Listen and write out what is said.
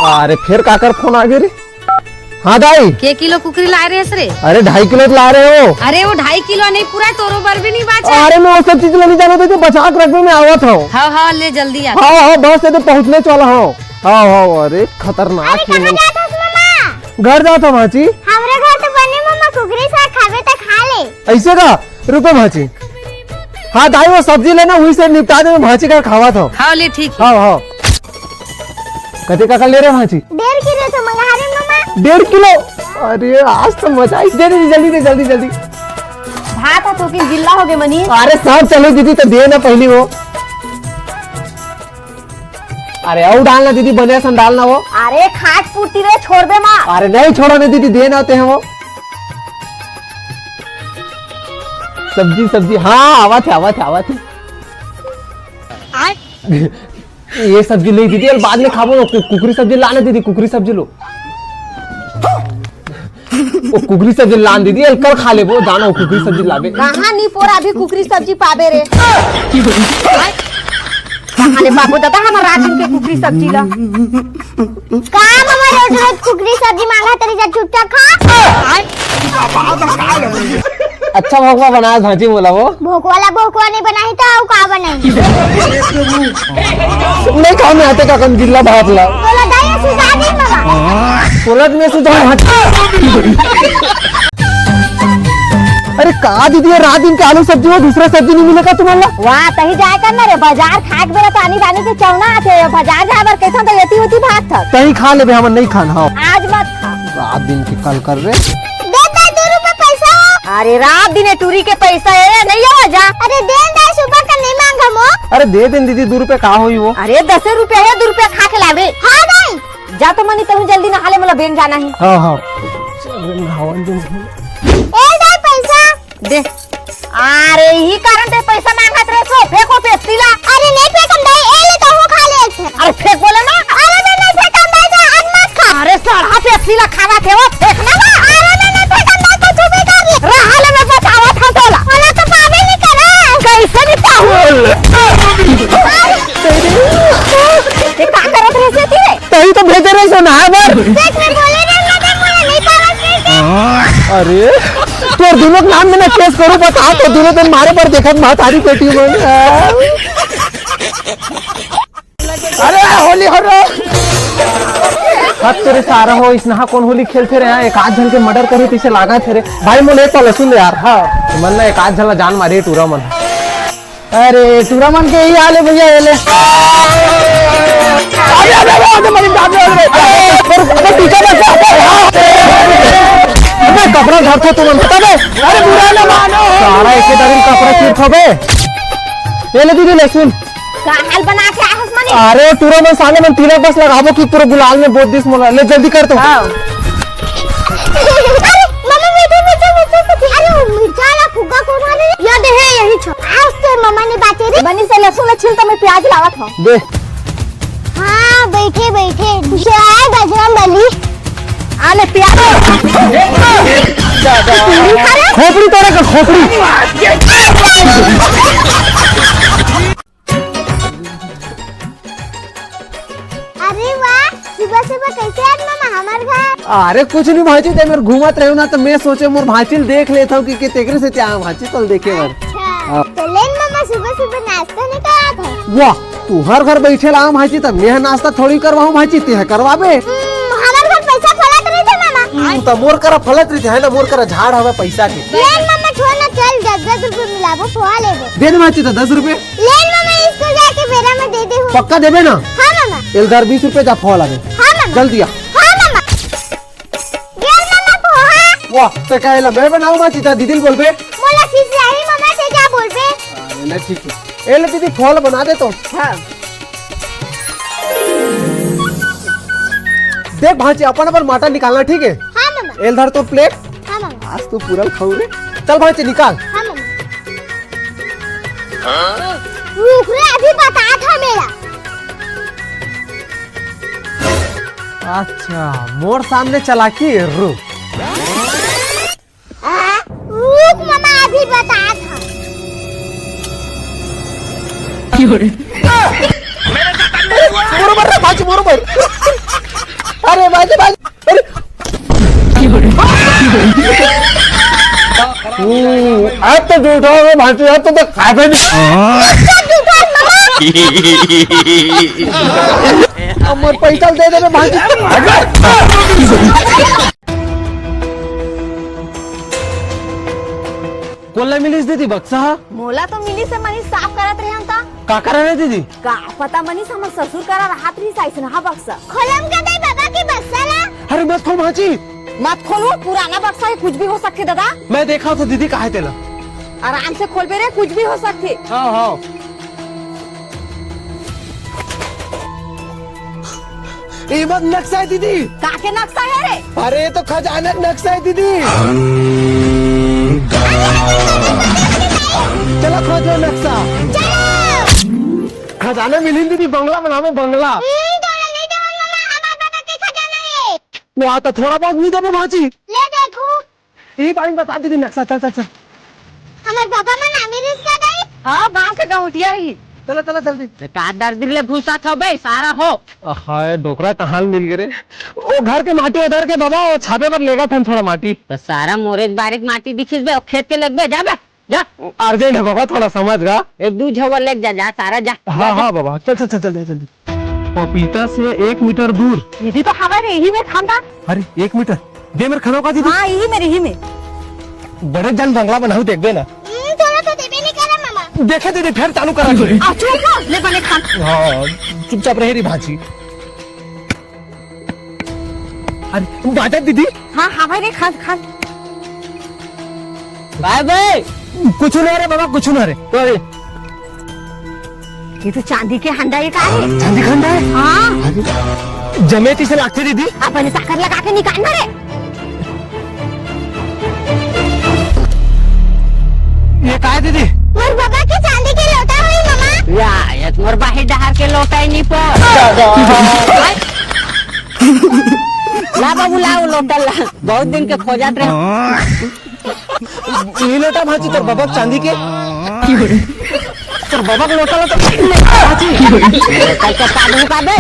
अरे फिर काकर फोन आ गया रे। हाँ दाई के किलो कुकरी ला रहे रे? अरे 2.5 किलो ला रहे हो? अरे वो 2.5 किलो नहीं, पूरा तोरो बर भी नहीं बाचा। अरे मैं वो सब चीज लेने जाना था, बचा के रखने में आवत हो। हाँ हाँ ले जल्दी आ। हाँ बस से तो पहुँचने वाला हो। हाँ अरे खतरनाक घर जाता भाची। हमरे घर तो बने मम्मा कुकरी साग खावे त खा ले। ऐसे का रुको भाची। हाँ दाई वो सब्जी लेना वही से निपटा दे, भाची का खावा था। हाँ ले ठीक। हाँ कते का ले रहे भाची? 1.5 किलो तो मंगा रहे मम्मा। 1.5 किलो? अरे आज तो मजा आई। दे जल्दी भात तो कि जिल्ला हो गए मनी। अरे सब चलो दीदी तो दे ना पहली वो। अरे और डालना दीदी, बने सन डालना वो। अरे खाट पूर्ति रे छोड़ दे माँ। अरे नहीं छोड़ो ना दीदी, दे ना होते हैं वो। सब्जी हाँ आवा थे। ये सब्जी ले दीदी और बाद में खाबो। कुकरी सब्जी लाना दीदी, कुकरी सब्जी लो। वो कुकरी सब्जी लान दीदी, कल खा ले वो। जानो कुकरी सब्जी लावे। कहाँ नहीं पोरा अभी कुकरी सब्जी पाबे रे। कहाँ ले बाबू दादा हमारा राजन के कुकरी सब्जी ला। कहाँ मम्मा रोज कुकरी सब्जी मांगा तेरी जा चुपचाप खा। अच्छा भोगवा बनाया भाजी बोला वो। भोकवा नहीं बनाई तो का बनाई? नहीं खाओ में आते का कम जिल्ला भात ला। बोला दाई सुझा दे मम्मा। पोलट में सुझा। अरे कहा दीदी रात दिन के आलू सब्जी हो, दूसरा सब्जी नहीं मिलेगा तुम्हारा? वहाँ तही जाए करना रे बाजार खाक बेरा तो आनी से चौना आथे बाजार जाबर कैसा तो येती होती भात था। तही खा ले हम नहीं खाना। हाँ आज मत खा। रात दिन की कल कर रहे। दे 2 रुपए पैसा। अरे रात दिन टूरी के पैसा है नहीं हो जा। अरे दे सुबह का नहीं मांगा मो। अरे दे दें दीदी, 2 रुपए कहा हुई वो। अरे 10 रुपए है, 2 रुपए खा के लावे। हाँ नहीं जा तो मनी तुम जल्दी नहा ले, मतलब बैंक जाना है। हाँ ए दे पैसा दे। अरे ही कारण ते पैसा मांगत रे सो फेंको पेप्सी ला। अरे नहीं फेंकम दाई ए ले तो वो खा ले। अरे फेंक बोले ना। अरे नहीं फेंकम दाई जा आज मत खा। अरे सड़ा पेप्सी ला खावा थे वो फेंकना ना। अरे नहीं फेंकम दाई तो चुप ही कर ले। रहा ले मैं बचावा था तोला। वाला तो पावे नहीं करे। कैसे भी पाहुल ये का करत रे से ती तही तो भेज रहे सो नहा बर। देख मैं बोले रे नहीं पारस रे। अरे तो दोनों नाम में ना केस करो बता तो दोनों दिन मारे पर देखा मातारी पेटी में। अरे होली हो रहा तेरे सारा हो इस नहा कौन होली खेलते रहे। एक आध जन के मर्डर करे पीछे लागा थे रे भाई। मोले तो लसुन यार। हाँ मन ना एक आध जन जान मारी टूरा मन। अरे टूरा मन के ही आले भैया ये ले। कपड़ा धरते तुम अरे बुरा ना मानो सारा एक दिन कपड़ा चीर खबे। ये ले दीदी लहसुन का हाल बना के आहस मनी। अरे टूरा में साले में तिलक बस लगाबो कि पूरे गुलाल में बहुत दिस मोला ले जल्दी कर तो। अरे मम्मा मीठे अरे मिर्चा ला फुग्गा को वाले याद है यही छो। आज तो मम्मा ने बातें रे बनी से लहसुन छिल तो मैं प्याज लावा था। दे हाँ बैठे चाय गजरम बली आले प्याज खोपड़ी तोड़ा का खोपड़ी। अरे वाह सुबह कैसे आज मम्मा हमारे घर? अरे कुछ नहीं भाजी ते मेरे घूमत रहे ना तो मैं सोचे मोर भाचील देख लेता हूँ कि तेकरे से क्या भाची कल देखे बर। अच्छा तो लेन मम्मा सुबह नाश्ता नहीं करा था। वाह तू हर घर बैठे ला भाजी तब मैं नाश्ता थोड़ी करवाऊँ भाजी ते करवाबे। हमारे घर पैसा फलत रहे थे मामा। तो मोर करा फलत रही है ना, मोर करा झाड़ हवा पैसा के। लेन मम्मा छोड़ ना चल 10 रुपए मिलाबो पोहा लेबो। दे दे भाजी तो 10 रुपए। लेन मम्मा इसको जाके बेरा में दे दे हूँ। पक्का देवे ना? हाँ मामा। एलदार 20 रुपए जा फोला दे। हाँ मामा। जल्दी आ। हाँ मामा। गेल मामा पोहा। वाह ते कहला मैं बनाऊं भाजी ता दीदी बोल बे। मोला किस रही मामा से क्या बोल बे? अरे ले ठीक है। ए ले दीदी फोल बना दे तो। हां देख भाजी अपन माटा निकालना ठीक है। हाँ मामा। एलदार तो प्लेट। हाँ मामा। आज तो पूरा खाऊ रे। चल भाजी निकाल। हाँ मामा। रुक रे अभी बता था मेरा। अच्छा मोर सामने चलाकी रुक। रुक मामा अभी बता था। बरोबर रे भाजी बरोबर। बाजे बाजे अरे अब तो झूठा हो भांति अब तो खाते अमर पैसा दे दे भांति कोल्ला मिलीस दीदी बक्सा मोला तो मिली से मनी साफ करत रहे अंता का करा रे दीदी का पता मनी हमर ससुर करा हाथ रही साइस ना बक्सा खोलम के दे बाबा की बक्साला अरे मत खोल भांची मत खोलो पुराना बक्सा है कुछ भी हो सकते दादा मैं देखा तो दीदी कहा तेला आराम से खोल रे कुछ भी हो सकते हाँ हाँ ये मत नक्शा है दीदी काके नक्शा है रे अरे ये तो खजाना नक्शा है दीदी चलो खोज लो नक्शा खजाना मिली दीदी बंगला बनावे बंगला वो आता थोड़ा बहुत नहीं दबे भाजी ले देखो यही पानी बता दीदी नक्शा चल चल चल हमारे पापा में नामी रिश्ता गई हाँ गाँव के गाँवटिया ही चलो चलो जल्दी का दर्द ले भूसा था बे सारा हो हाय डोकरा कहाँ मिल गए रे वो घर के माटी उधर के बाबा वो छापे पर लेगा था थोड़ा माटी तो सारा मोरेज बारीक माटी दिखिस बे खेत के लग बे जा बे जा अर्जेंट है बाबा थोड़ा समझ गा एक दू झवा लेक जा जा सारा जा हाँ हाँ बाबा चल चल चल जल्दी जल्दी पपीता से 1 मीटर दूर यही तो हमारे यही में खाना अरे 1 मीटर दे मेरे खानों का दीदी हाँ यही में यही में बड़े जन बंगला बनाऊ देख दे ना थोड़ा तो देबे नहीं करा मामा देखे दीदी फिर चालू करा दो अच्छा ले बने खान हाँ चुपचाप रहे री भाजी अरे बाजा दीदी हाँ हमारे खान खान बाय बाय कुछ ना रे बाबा कुछ ना रे ये तो चांदी के हंडा ये का है चांदी खंडा है हाँ जमेती से लागते दीदी अपने ताकत लगा के निकालना रे ये का है दीदी मोर बाबा की चांदी के लोटा हुई मामा या ये मोर बाहर डहार के लोटा नहीं पर ला बाबू लाओ लोटा ला बहुत दिन के खोजत रहे ये लोटा भाजी तेरे बाबा चांदी के तेरे बाबा का लोटा लोटा कल के पादू का दे